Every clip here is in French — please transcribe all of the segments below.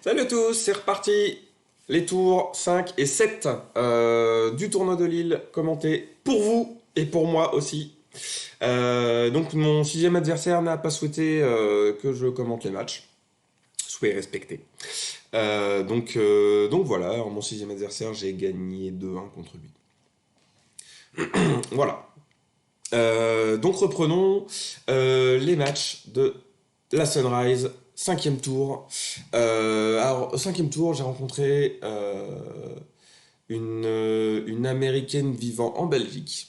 Salut à tous, c'est reparti. Les tours 5 et 7 du tournoi de Lille commentés pour vous et pour moi aussi. Donc mon sixième adversaire n'a pas souhaité que je commente les matchs. Soyez respectés. Donc voilà, en mon sixième adversaire, j'ai gagné 2-1 contre lui. Voilà. Donc reprenons les matchs de la Sunrise, cinquième tour. Alors, au cinquième tour, j'ai rencontré une américaine vivant en Belgique,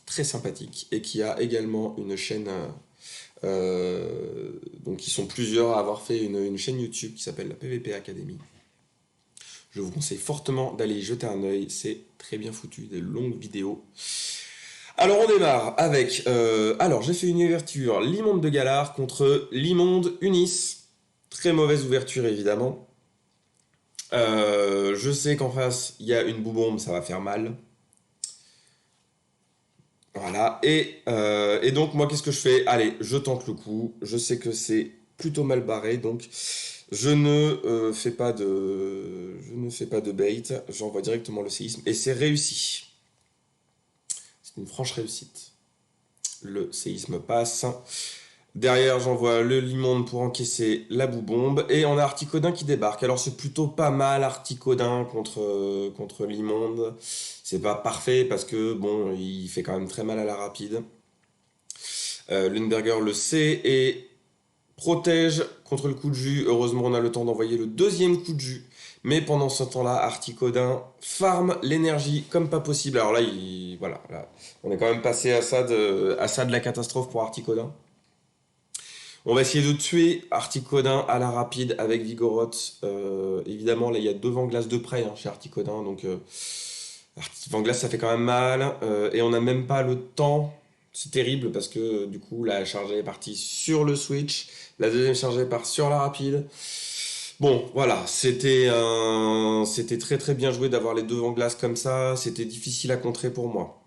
très sympathique, et qui a également une chaîne. Donc, ils sont plusieurs à avoir fait une chaîne YouTube qui s'appelle la PVP Academy. Je vous conseille fortement d'aller y jeter un œil, c'est très bien foutu, des longues vidéos. Alors on démarre avec... alors j'ai fait une ouverture Limonde de Galard contre Limonde Unis. Très mauvaise ouverture évidemment. Je sais qu'en face il y a une boubombe, ça va faire mal. Voilà. Et donc moi qu'est-ce que je fais? Allez, je tente le coup. Je sais que c'est plutôt mal barré, donc je ne fais pas de bait. J'envoie directement le séisme et c'est réussi. C'est une franche réussite. Le séisme passe. Derrière, j'envoie le Limonde pour encaisser la boubombe. Et on a Articodin qui débarque. Alors, c'est plutôt pas mal Articodin contre Limonde. C'est pas parfait parce que, bon, il fait quand même très mal à la rapide. Lundberger le sait et protège contre le coup de jus. Heureusement, on a le temps d'envoyer le deuxième coup de jus. Mais pendant ce temps-là, Articodin farme l'énergie comme pas possible. Alors là, voilà, là, on est quand même passé à ça de la catastrophe pour Articodin. On va essayer de tuer Articodin à la rapide avec Vigoroth. Évidemment, là, il y a deux Vent-Glace de près chez Articodin. Donc, Vent-Glace, ça fait quand même mal. Et on n'a même pas le temps. C'est terrible parce que du coup, la chargée est partie sur le switch. La deuxième chargée part sur la rapide. Bon, voilà, c'était très très bien joué d'avoir les deux Vent-Glace comme ça. C'était difficile à contrer pour moi.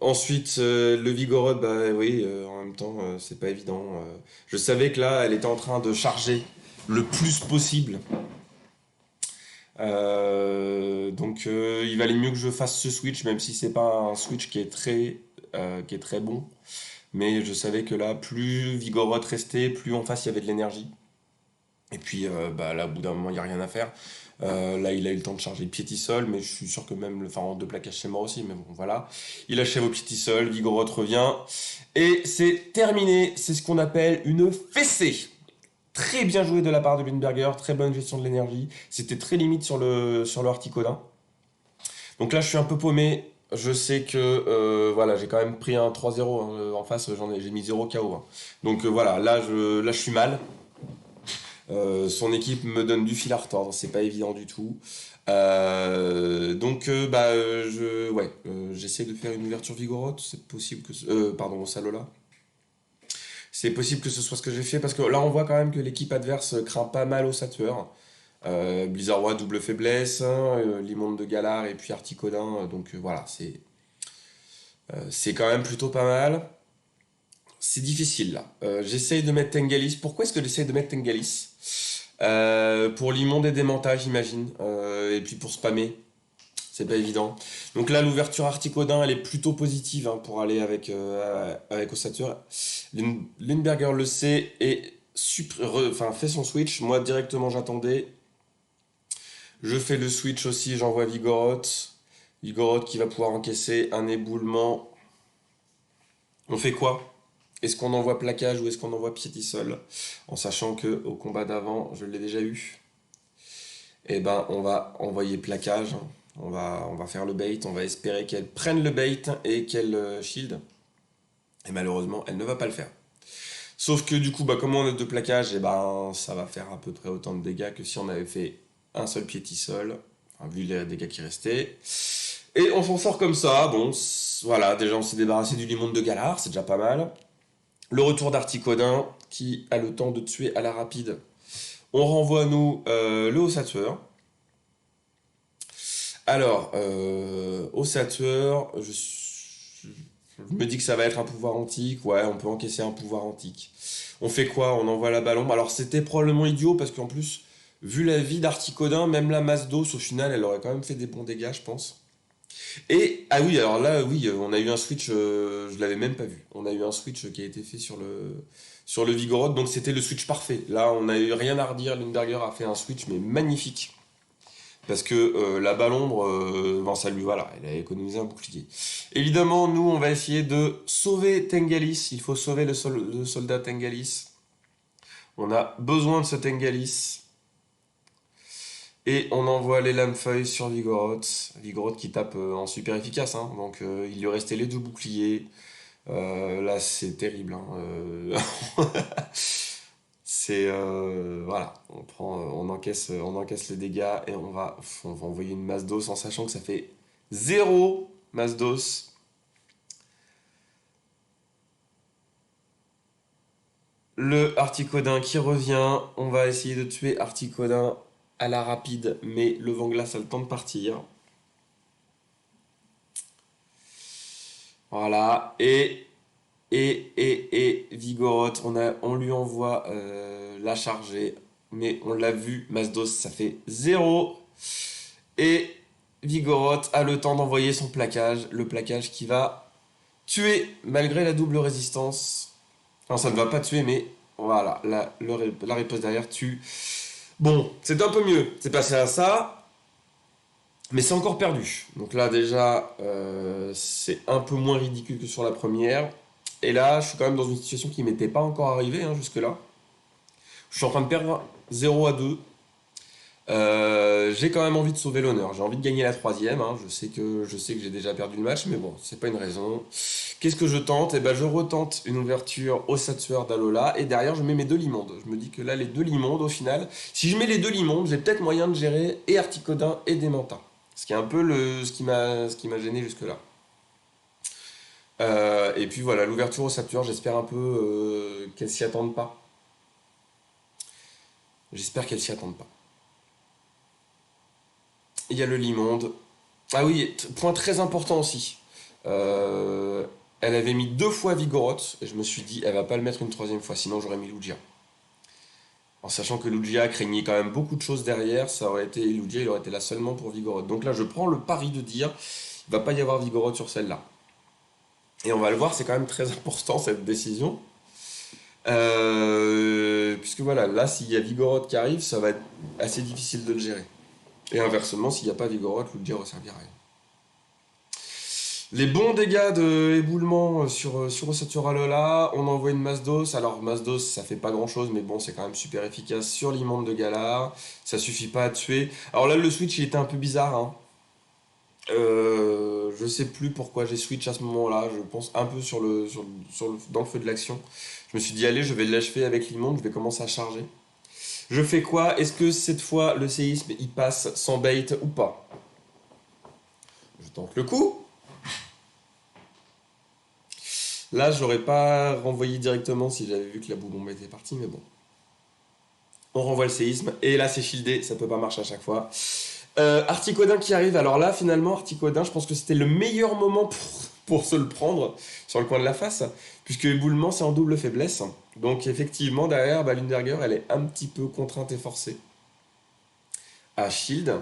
Ensuite, le Vigoroth, bah oui, en même temps, c'est pas évident. Je savais que là, elle était en train de charger le plus possible. Donc, il valait mieux que je fasse ce switch, même si c'est pas un switch qui est très bon. Mais je savais que là, plus Vigoroth restait, plus en face il y avait de l'énergie. Et puis, bah, là, au bout d'un moment, il n'y a rien à faire. Là, il a eu le temps de charger le Piétisol, mais je suis sûr que même, enfin, en deux plaquages, c'est mort aussi, mais bon, voilà. Il achève au Piétisol, Vigoroth revient, et c'est terminé. C'est ce qu'on appelle une fessée. Très bien joué de la part de Lundberger, très bonne gestion de l'énergie. C'était très limite sur le Articodin. Donc là, je suis un peu paumé. Je sais que voilà, j'ai quand même pris un 3-0 en face, j'ai mis 0 KO. Donc voilà, là je suis mal. Son équipe me donne du fil à retordre, c'est pas évident du tout. J'essaie de faire une ouverture Vigoroth, c'est possible que pardon, au Salola. C'est possible que ce soit ce que j'ai fait parce que là on voit quand même que l'équipe adverse craint pas mal au Satueur. Blizzard double faiblesse, Limonde de Galard et puis Articodin, donc voilà, c'est quand même plutôt pas mal. C'est difficile là. J'essaye de mettre Tengalis. Pourquoi est-ce que j'essaye de mettre Tengalis? Pour l'immonde et des mantas, j'imagine. Et puis pour spammer. C'est pas évident. Donc là, l'ouverture Articodin, elle est plutôt positive pour aller avec Ossature. Lindberger le sait et fait son switch. Moi, directement, j'attendais. Je fais le switch aussi, j'envoie Vigoroth. Vigoroth qui va pouvoir encaisser un éboulement. On fait quoi? Est-ce qu'on envoie plaquage ou est-ce qu'on envoie Piétisol? En sachant que au combat d'avant, je l'ai déjà eu. Eh ben, on va envoyer plaquage. On va faire le bait. On va espérer qu'elle prenne le bait et qu'elle shield. Et malheureusement, elle ne va pas le faire. Sauf que du coup, bah, comme on a deux plaquages, eh ben, ça va faire à peu près autant de dégâts que si on avait fait un seul Piétisol. Enfin, vu les dégâts qui restaient. Et on s'en sort comme ça. Bon, voilà, déjà on s'est débarrassé du Limonde de Galard, c'est déjà pas mal. Le retour d'Articodin qui a le temps de tuer à la rapide. On renvoie nous le Ossateur. Alors, Ossateur, je me dis que ça va être un pouvoir antique. Ouais, on peut encaisser un pouvoir antique. On fait quoi? On envoie la ballon. Alors c'était probablement idiot parce qu'en plus, vu la vie d'Articodin, même la masse d'os au final, elle aurait quand même fait des bons dégâts, je pense. Et, ah oui, alors là, oui, on a eu un switch, je l'avais même pas vu. On a eu un switch qui a été fait sur le Vigoroth, donc c'était le switch parfait. Là, on n'a eu rien à redire, Lundberger a fait un switch, mais magnifique. Parce que la balle ombre, bon, ça lui, voilà, elle a économisé un bouclier. Évidemment, nous, on va essayer de sauver Tengalis. Il faut sauver le soldat Tengalis. On a besoin de ce Tengalis. Et on envoie les lames-feuilles sur Vigoroth. Vigoroth qui tape en super efficace, hein. Donc il lui restait les deux boucliers. Là, c'est terrible, hein. C'est voilà, on encaisse les dégâts et on va envoyer une masse d'os en sachant que ça fait zéro masse d'os. Le Articodin qui revient, on va essayer de tuer Articodin à la rapide, mais le Vent-Glace a le temps de partir. Voilà, et Vigoroth, on lui envoie la chargée, mais on l'a vu, Masdos, ça fait zéro. Et Vigoroth a le temps d'envoyer son plaquage, le plaquage qui va tuer malgré la double résistance. Enfin, ça ne va pas tuer, mais voilà, la riposte derrière tue. Bon, c'est un peu mieux, c'est passé à ça, mais c'est encore perdu. Donc là, déjà, c'est un peu moins ridicule que sur la première. Et là, je suis quand même dans une situation qui m'était pas encore arrivée, hein, jusque-là. Je suis en train de perdre 0-2. J'ai quand même envie de sauver l'honneur. J'ai envie de gagner la troisième, hein. Je sais que j'ai déjà perdu le match, mais bon, c'est pas une raison. Qu'est-ce que je tente? Eh ben, je retente une ouverture au Satueur d'Alola et derrière, je mets mes deux limondes. Je me dis que là, les deux limondes, au final, si je mets les deux limondes, j'ai peut-être moyen de gérer et Articodin et Démenta. Ce qui est un peu ce qui m'a gêné jusque-là. Et puis voilà, l'ouverture au Satueur, j'espère un peu qu'elle s'y attende pas. J'espère qu'elle s'y attende pas. Il y a le Limonde. Ah oui, point très important aussi. Euh, Elle avait mis deux fois Vigoroth, et je me suis dit, elle va pas le mettre une troisième fois, sinon j'aurais mis Lugia. En sachant que Lugia craignait quand même beaucoup de choses derrière, ça aurait été Lugia, il aurait été là seulement pour Vigoroth. Donc là, je prends le pari de dire, il va pas y avoir Vigoroth sur celle-là. Et on va le voir, c'est quand même très important cette décision. Puisque voilà, là, s'il y a Vigoroth qui arrive, ça va être assez difficile de le gérer. Et inversement, s'il n'y a pas Vigoroth, Lugia ne servira à rien. Les bons dégâts de éboulement sur Osatura Lola, on envoie une masse d'os. Alors, masse d'os, ça fait pas grand chose, mais bon, c'est quand même super efficace sur l'immonde de Galar. Ça suffit pas à tuer. Alors là, le switch, il était un peu bizarre, hein. Je sais plus pourquoi j'ai switch à ce moment-là. Je pense un peu dans le feu de l'action. Je me suis dit, allez, je vais l'achever avec l'immonde, je vais commencer à charger. Je fais quoi? Est-ce que cette fois, le séisme, il passe sans bait ou pas? Je tente le coup. Là, j'aurais pas renvoyé directement si j'avais vu que la boule bombe était partie, mais bon. On renvoie le séisme, et là c'est shieldé, ça peut pas marcher à chaque fois. Articodin qui arrive, alors là finalement Articodin, je pense que c'était le meilleur moment pour se le prendre sur le coin de la face, puisque l'éboulement c'est en double faiblesse. Donc effectivement derrière, bah, Lundberger elle est un petit peu contrainte et forcée à shield.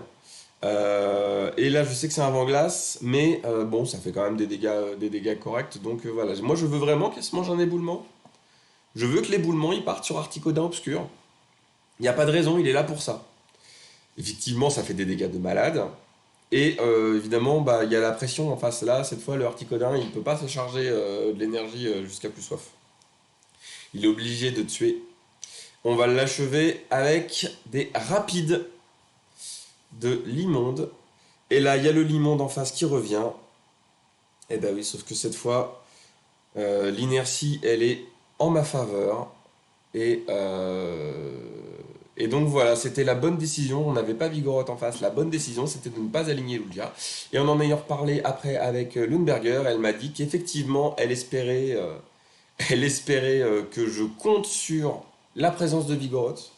Et là, je sais que c'est un vent-glace, mais bon, ça fait quand même des dégâts corrects. Donc voilà, moi je veux vraiment qu'elle se mange un éboulement. Je veux que l'éboulement il parte sur Articodin obscur. Il n'y a pas de raison, il est là pour ça. Effectivement, ça fait des dégâts de malade. Et évidemment, bah, il y a la pression en face. Là, cette fois, le Articodin, il ne peut pas se charger de l'énergie jusqu'à plus soif. Il est obligé de tuer. On va l'achever avec des rapides de l'immonde. Et là, il y a le limonde en face qui revient. Et bah oui, sauf que cette fois, l'inertie, elle est en ma faveur. Et, euh, et donc voilà, c'était la bonne décision. On n'avait pas Vigoroth en face. La bonne décision, c'était de ne pas aligner Lugia. Et on en a reparlé après avec Lundberger. Elle m'a dit qu'effectivement, elle espérait que je compte sur la présence de Vigoroth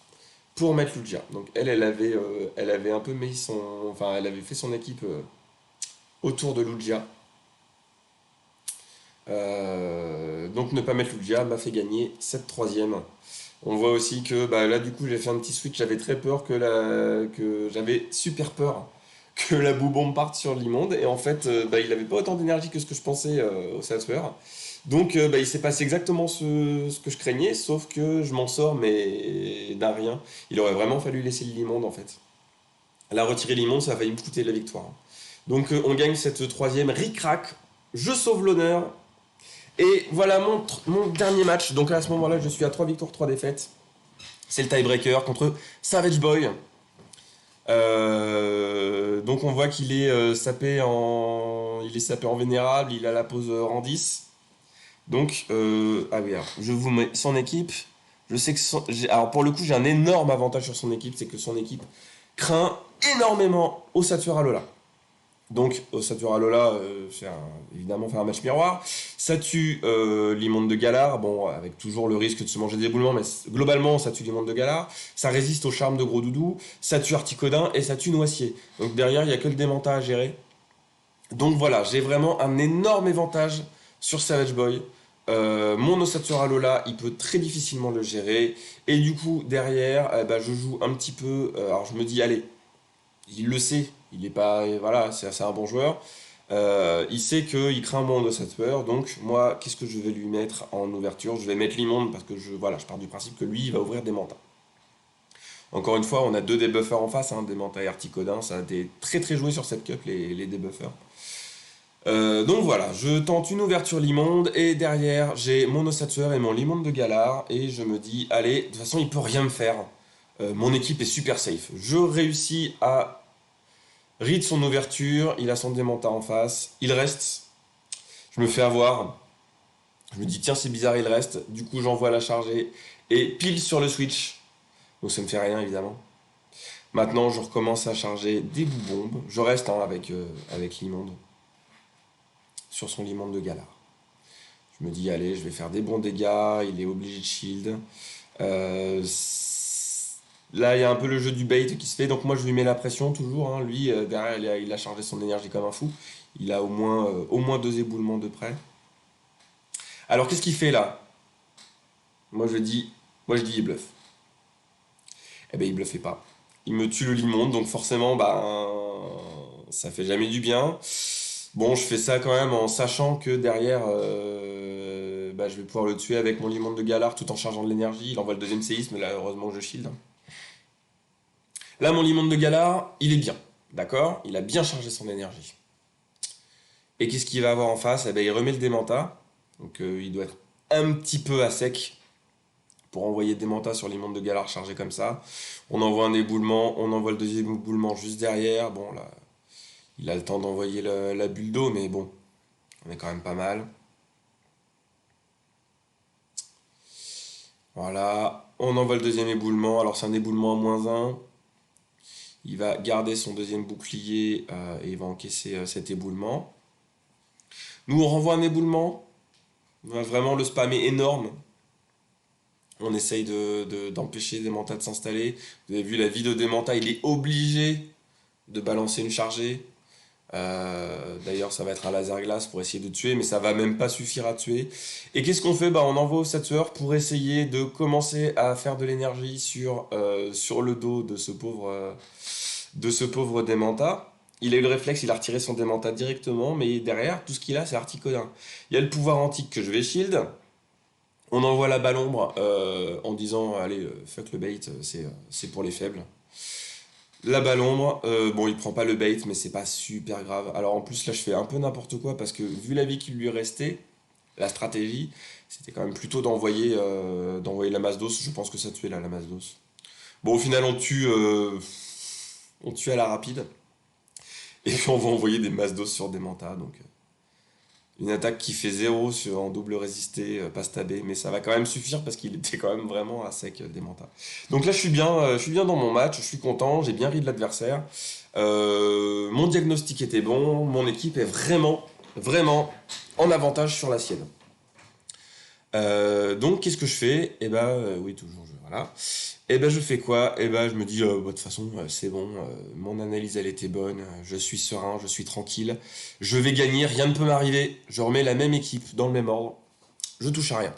pour mettre Lugia. Donc elle avait un peu mis enfin, elle avait fait son équipe autour de Lugia. Donc ne pas mettre Lugia m'a fait gagner cette troisième. On voit aussi que bah, là du coup j'ai fait un petit switch, j'avais très peur que j'avais super peur que la boubombe parte sur l'immonde et en fait bah, il avait pas autant d'énergie que ce que je pensais au Saturn. Donc bah, il s'est passé exactement ce que je craignais, sauf que je m'en sors mais d'un rien. Il aurait vraiment fallu laisser l'immonde en fait. Là retirer l'immonde ça a failli me coûter la victoire. Donc on gagne cette troisième ric-rac, je sauve l'honneur et voilà mon dernier match. Donc à ce moment-là, je suis à 3 victoires, 3 défaites. C'est le tiebreaker contre Savage Boy. Donc on voit qu'il est il est sapé en vénérable, il a la pose rang 10. Donc, ah oui, alors, je vous mets son équipe. Je sais que alors pour le coup, j'ai un énorme avantage sur son équipe, c'est que son équipe craint énormément Osature Alola. Donc, Osature Alola, évidemment faire un match miroir. Ça tue l'immonde de Galar, bon, avec toujours le risque de se manger des éboulements, mais globalement, ça tue l'immonde de Galar. Ça résiste au charme de Gros Doudou, ça tue Articodin et ça tue Noisier. Donc derrière, il n'y a que le démenta à gérer. Donc voilà, j'ai vraiment un énorme avantage sur Savage Boy. Mon Osatura Lola, il peut très difficilement le gérer. Et du coup, derrière, bah, je joue un petit peu. Alors je me dis, allez, il le sait. Il est pas. Voilà, c'est un bon joueur. Il sait qu'il craint mon Osatura. Donc moi, qu'est-ce que je vais lui mettre en ouverture? Je vais mettre l'immonde parce que voilà, je pars du principe que lui, il va ouvrir des mantas. Encore une fois, on a deux débuffers en face, hein, des mantas et Articodin. Ça a été très très joué sur cette cup, les débuffers. Donc voilà, je tente une ouverture Limonde et derrière j'ai mon ossature et mon Limonde de Galar et je me dis allez, de toute façon il peut rien me faire. Mon équipe est super safe. Je réussis à read son ouverture, il a son démenta en face, il reste. Je me fais avoir. Je me dis tiens c'est bizarre il reste. Du coup j'envoie la charger et pile sur le switch. Donc ça me fait rien évidemment. Maintenant je recommence à charger des bombes. Je reste hein, avec Limonde sur son Limonde de Galar. Je me dis, allez, je vais faire des bons dégâts. Il est obligé de shield. Euh, Là, il y a un peu le jeu du bait qui se fait. Donc, moi, je lui mets la pression toujours. Hein. Lui, derrière, il a chargé son énergie comme un fou. Il a au moins deux éboulements de près. Alors, qu'est-ce qu'il fait là? Moi, je dis, il bluffe. Eh ben, il bluffait pas. Il me tue le limon. Donc, forcément, bah, ça fait jamais du bien. Bon, je fais ça quand même en sachant que derrière, bah, je vais pouvoir le tuer avec mon limon de Galar tout en chargeant de l'énergie. Il envoie le deuxième séisme, là, heureusement que je shield. Là, mon limon de Galar, il est bien. D'accord? Il a bien chargé son énergie. Et qu'est-ce qu'il va avoir en face? Eh ben, il remet le démenta. Donc, il doit être un petit peu à sec pour envoyer des mantas sur limon de Galar chargé comme ça. On envoie un éboulement, on envoie le deuxième éboulement juste derrière. Bon, là, il a le temps d'envoyer la bulle d'eau, mais bon, on est quand même pas mal. Voilà, on envoie le deuxième éboulement. Alors c'est un éboulement à -1. Il va garder son deuxième bouclier et il va encaisser cet éboulement. Nous, on renvoie un éboulement. On va vraiment le spammer énorme. On essaye d'empêcher des mantas de s'installer. Vous avez vu la vie de Demanta, il est obligé de balancer une chargée. D'ailleurs, ça va être un laser glace pour essayer de tuer, mais ça va même pas suffire à tuer. Et qu'est-ce qu'on fait? Bah, on envoie au Saturn pour essayer de commencer à faire de l'énergie sur le dos de ce pauvre Demanta. Il a eu le réflexe, il a retiré son Demanta directement, mais derrière, tout ce qu'il a, c'est Articodin. Il y a le pouvoir antique que je vais shield. On envoie la balle ombre en disant allez, fuck le bait, c'est pour les faibles. La balle ombre, bon, il prend pas le bait, mais c'est pas super grave. Alors en plus, là, je fais un peu n'importe quoi parce que vu la vie qui lui restait, la stratégie, c'était quand même plutôt d'envoyer la masse d'os. Je pense que ça tuait là, la masse d'os. Bon, au final, on tue à la rapide. Et puis on va envoyer des masses d'os sur des mantas. Donc une attaque qui fait 0 en double résisté, pas stabé, mais ça va quand même suffire parce qu'il était quand même vraiment à sec des mantas. Donc là je suis bien dans mon match, je suis content, j'ai bien ri de l'adversaire. Mon diagnostic était bon, mon équipe est vraiment, vraiment en avantage sur la sienne. Donc qu'est-ce que je fais? Eh ben oui toujours, voilà. Voilà. Et ben je fais quoi? Et ben je me dis, bah, de toute façon, c'est bon, mon analyse elle était bonne, je suis serein, je suis tranquille, je vais gagner, rien ne peut m'arriver. Je remets la même équipe dans le même ordre, je touche à rien.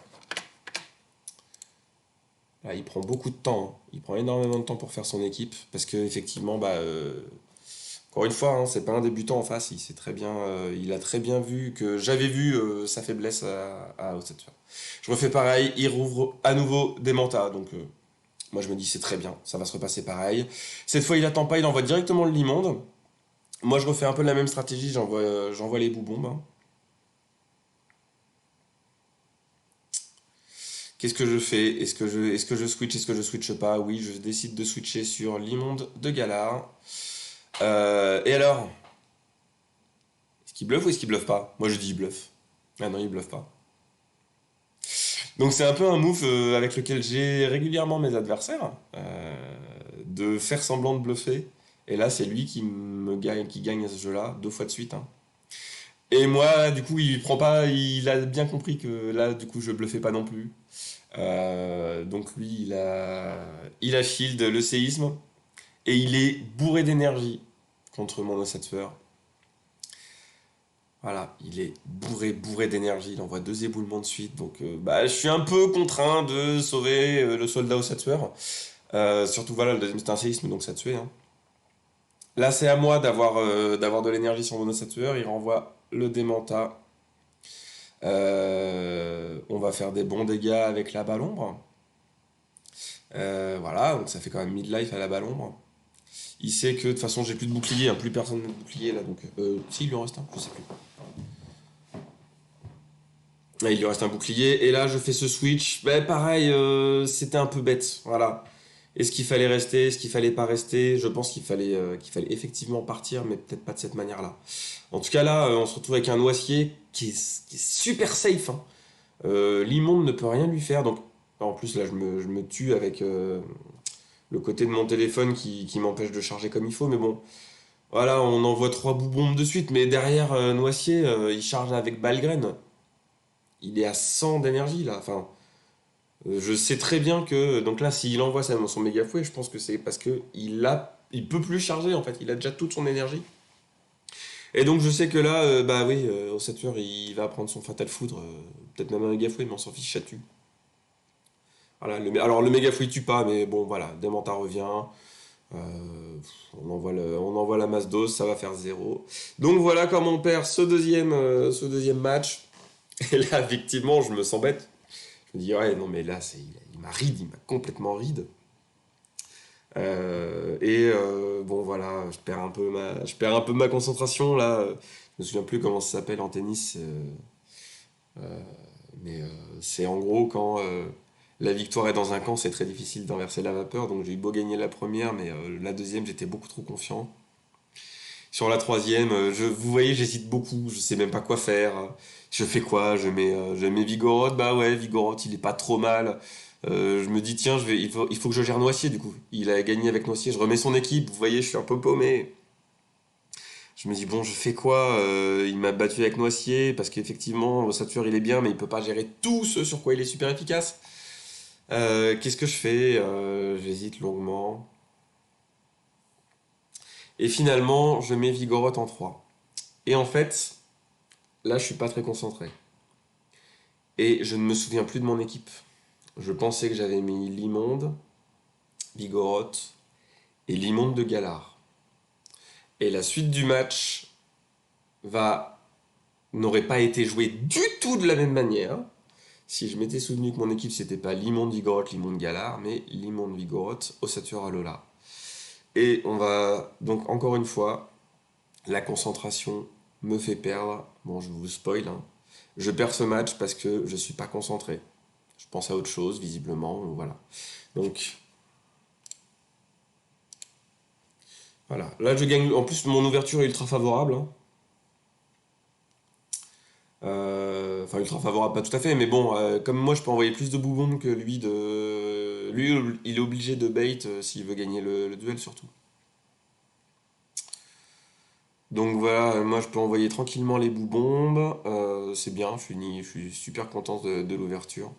Là, il prend beaucoup de temps, hein. Il prend énormément de temps pour faire son équipe, parce que effectivement, bah, encore une fois, hein, c'est pas un débutant en face, il sait très bien, il a très bien vu que j'avais vu sa faiblesse à Ossetfer. Je refais pareil, il rouvre à nouveau des mantas, donc moi je me dis c'est très bien, ça va se repasser pareil. Cette fois il attend pas, il envoie directement le Limonde. Moi je refais un peu la même stratégie, j'envoie les boubombes, hein. Qu'est-ce que je fais? Est-ce que je switch? Est-ce que je switche pas? Oui, je décide de switcher sur l'immonde de Galar. Et alors? Est-ce qu'il bluffe ou est-ce qu'il bluffe pas? Moi je dis il bluffe. Ah non, il bluffe pas. Donc c'est un peu un move avec lequel j'ai régulièrement mes adversaires, de faire semblant de bluffer. Et là c'est lui qui gagne à ce jeu-là, 2 fois de suite, hein. Et moi, du coup, il prend pas, il a bien compris que là, du coup, je bluffais pas non plus. Donc lui, il a shield le séisme et il est bourré d'énergie contre mon Ossature. Voilà, il est bourré d'énergie, il envoie 2 éboulements de suite, donc bah, je suis un peu contraint de sauver le soldat Ossature. Surtout, voilà, le deuxième c'était un séisme, donc ça tuait, hein. Là, c'est à moi d'avoir de l'énergie sur mon Ossature, il renvoie le démenta. On va faire des bons dégâts avec la balombre. Voilà, donc ça fait quand même midlife à la balombre. Il sait que de toute façon j'ai plus de bouclier, hein, plus personne n'a de bouclier là, donc si il lui en reste un, je sais plus. Ah, il lui reste un bouclier, et là je fais ce switch. Ben pareil, c'était un peu bête, voilà. Est-ce qu'il fallait rester, est-ce qu'il fallait pas rester? Je pense qu'il fallait effectivement partir, mais peut-être pas de cette manière-là. En tout cas là, on se retrouve avec un noisier qui est super safe, hein. L'immonde ne peut rien lui faire, donc en plus là je me tue avec le côté de mon téléphone qui m'empêche de charger comme il faut, mais bon, voilà, on envoie 3 boubombes de suite, mais derrière Noisier, il charge avec Balgren. Il est à 100 d'énergie là, enfin, je sais très bien que, donc là, s'il envoie son méga fouet, je pense que c'est parce que il peut plus charger en fait, il a déjà toute son énergie. Et donc je sais que là, bah oui, au 7 heures, il va prendre son Fatal Foudre, peut-être même un méga fouet, mais on s'en fiche, ça tue. Voilà, alors le méga fouet tue pas, mais bon voilà, Demanta revient. Euh, on envoie la masse dose, ça va faire 0. Donc voilà comment on perd ce deuxième match. Et là, effectivement, je me sens bête. Je me dis, ouais, non, mais là, il m'a ride, il m'a complètement ride. Bon, voilà, je perds un peu ma concentration là. Je me souviens plus comment ça s'appelle en tennis. Mais c'est en gros quand la victoire est dans un camp, c'est très difficile d'inverser la vapeur. Donc j'ai eu beau gagner la première, mais la deuxième, j'étais beaucoup trop confiant. Sur la troisième, vous voyez, j'hésite beaucoup, je sais même pas quoi faire. Je fais quoi? Je mets Vigoroth, bah ouais, Vigoroth, il est pas trop mal. Je me dis, tiens, il faut que je gère Noicier du coup. Il a gagné avec Noicier, je remets son équipe, vous voyez, je suis un peu paumé. Je me dis, bon, je fais quoi? Il m'a battu avec Noicier, parce qu'effectivement, Satur il est bien, mais il peut pas gérer tout ce sur quoi il est super efficace. Qu'est-ce que je fais? J'hésite longuement. Et finalement, je mets Vigoroth en 3. Et en fait, là, je suis pas très concentré. Et je ne me souviens plus de mon équipe. Je pensais que j'avais mis Limonde, Vigoroth et Limonde de Galard. Et la suite du match va n'aurait pas été jouée du tout de la même manière si je m'étais souvenu que mon équipe c'était pas Limonde Vigoroth, Limonde Galard, mais Limonde Vigoroth, Ossature Alola. Et on va donc encore une fois, la concentration me fait perdre. Bon, je vous spoil, hein. Je perds ce match parce que je suis pas concentré. Je pense à autre chose, visiblement, voilà. Donc, voilà. Là, je gagne. En plus, mon ouverture est ultra favorable, hein. Enfin, ultra favorable, pas tout à fait, mais bon, comme moi, je peux envoyer plus de boubons que lui de. Lui, il est obligé de bait s'il veut gagner le duel, surtout. Donc voilà, moi, je peux envoyer tranquillement les boubombes. C'est bien, je suis super content de l'ouverture.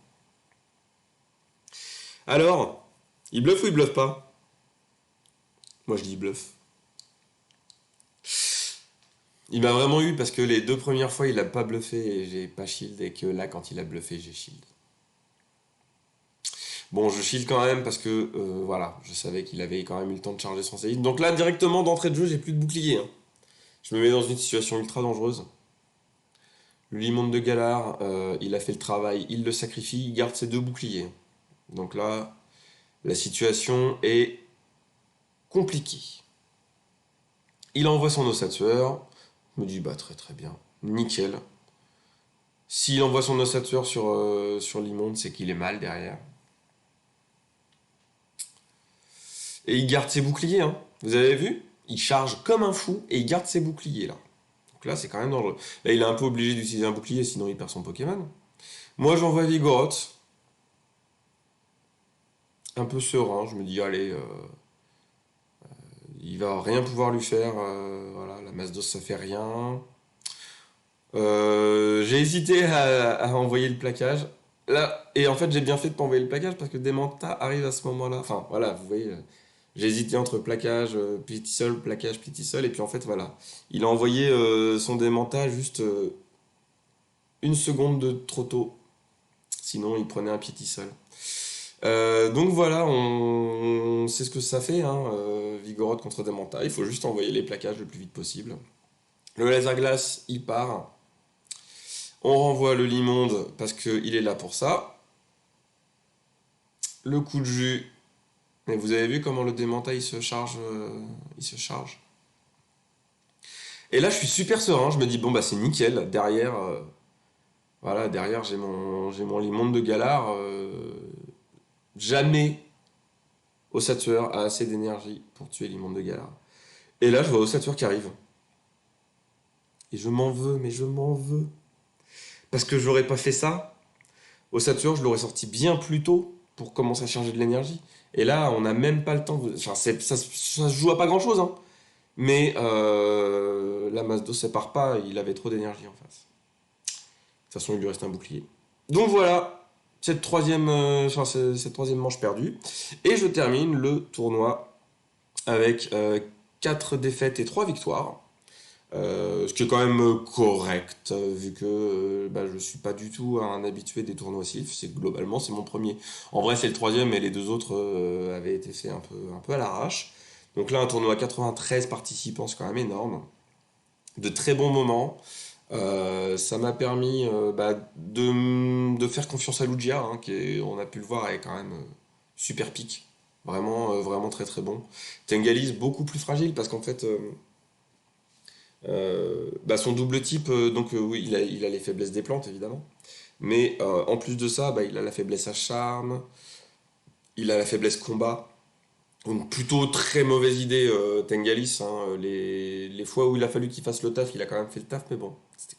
Alors. Il bluffe ou il bluffe pas? Moi je dis il bluffe. Il m'a vraiment eu parce que les deux premières fois il a pas bluffé et j'ai pas shield et que là quand il a bluffé j'ai shield. Bon, je shield quand même parce que voilà, je savais qu'il avait quand même eu le temps de charger son séisme. Donc là directement d'entrée de jeu j'ai plus de bouclier, hein. Je me mets dans une situation ultra dangereuse. Le Limonde de Galar, il a fait le travail, il le sacrifie, il garde ses deux boucliers. Donc là, la situation est compliquée. Il envoie son ossature. Je me dis, bah très très bien, nickel. S'il envoie son ossature sur l'immonde, c'est qu'il est mal derrière. Et il garde ses boucliers, hein. Vous avez vu? Il charge comme un fou et il garde ses boucliers là. Donc là, c'est quand même dangereux. Là, il est un peu obligé d'utiliser un bouclier, sinon il perd son Pokémon. Moi, j'envoie Vigoroth. Un peu serein, je me dis, allez, il va rien pouvoir lui faire. Voilà, la masse d'os, ça fait rien. J'ai hésité à envoyer le plaquage. Là, et en fait, j'ai bien fait de pas envoyer le plaquage parce que Dementa arrive à ce moment-là. Enfin, voilà, vous voyez, j'ai hésité entre plaquage, Plistisol, plaquage, Plistisol, et puis en fait, voilà. Il a envoyé son Dementa juste une seconde de trop tôt. Sinon, il prenait un Plistisol. Donc voilà, on sait ce que ça fait, hein, Vigoroth contre Dementa. Il faut juste envoyer les plaquages le plus vite possible. Le laser glace, il part. On renvoie le Limonde parce qu'il est là pour ça. Le coup de jus. Mais vous avez vu comment le Démenta il se charge, il se charge. Et là je suis super serein, je me dis bon bah c'est nickel. Derrière, voilà, derrière j'ai mon Limonde de Galar. Jamais Ossature a assez d'énergie pour tuer Limonde de Galar. Et là je vois Ossature qui arrive. Et je m'en veux, mais je m'en veux. Parce que j'aurais pas fait ça. Ossature, je l'aurais sorti bien plus tôt pour commencer à charger de l'énergie. Et là, on n'a même pas le temps. Enfin, ça se joue à pas grand chose, hein. Mais la masse d'eau ne sépare pas, il avait trop d'énergie en face. De toute façon, il lui reste un bouclier. Donc voilà, cette troisième manche perdue. Et je termine le tournoi avec 4 défaites et 3 victoires. Ce qui est quand même correct, vu que bah, je suis pas du tout un habitué des tournois Sylph. Globalement, c'est mon premier. En vrai, c'est le troisième, mais les deux autres avaient été faits un peu à l'arrache. Donc là, un tournoi à 93 participants, c'est quand même énorme. De très bons moments. Ça m'a permis bah, de faire confiance à Lugia, hein, on a pu le voir, est quand même super pique. Vraiment, vraiment très très bon. Tengalis, beaucoup plus fragile, parce qu'en fait... bah, son double type, donc oui, il a les faiblesses des plantes évidemment, mais en plus de ça, bah, il a la faiblesse à charme, il a la faiblesse combat. Donc plutôt très mauvaise idée Tengalis, hein. Les fois où il a fallu qu'il fasse le taf, il a quand même fait le taf, mais bon, c'était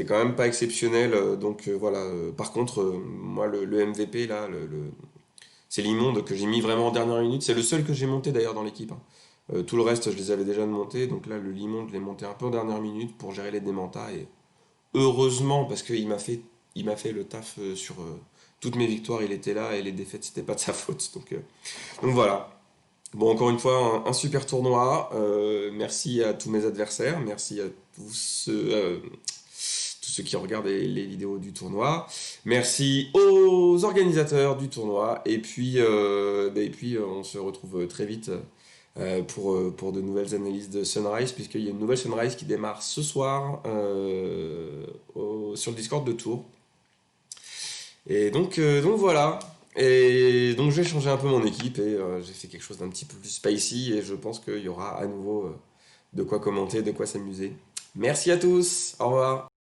quand même pas exceptionnel. Donc voilà. Par contre, moi le MVP là, c'est l'immonde que j'ai mis vraiment en dernière minute. C'est le seul que j'ai monté d'ailleurs dans l'équipe, hein. Tout le reste, je les avais déjà montés. Donc là, le Limon, je l'ai monté un peu en dernière minute pour gérer les démentas. Et heureusement, parce qu'il m'a fait le taf sur toutes mes victoires. Il était là et les défaites, c'était pas de sa faute. Donc voilà. Bon, encore une fois, un super tournoi. Merci à tous mes adversaires. Merci à tous ceux qui regardent les vidéos du tournoi. Merci aux organisateurs du tournoi. Et puis, on se retrouve très vite pour de nouvelles analyses de Sunrise, puisqu'il y a une nouvelle Sunrise qui démarre ce soir sur le Discord de Tours. Et donc voilà. Et donc j'ai changé un peu mon équipe et j'ai fait quelque chose d'un petit peu plus spicy et je pense qu'il y aura à nouveau de quoi commenter, de quoi s'amuser. Merci à tous, au revoir.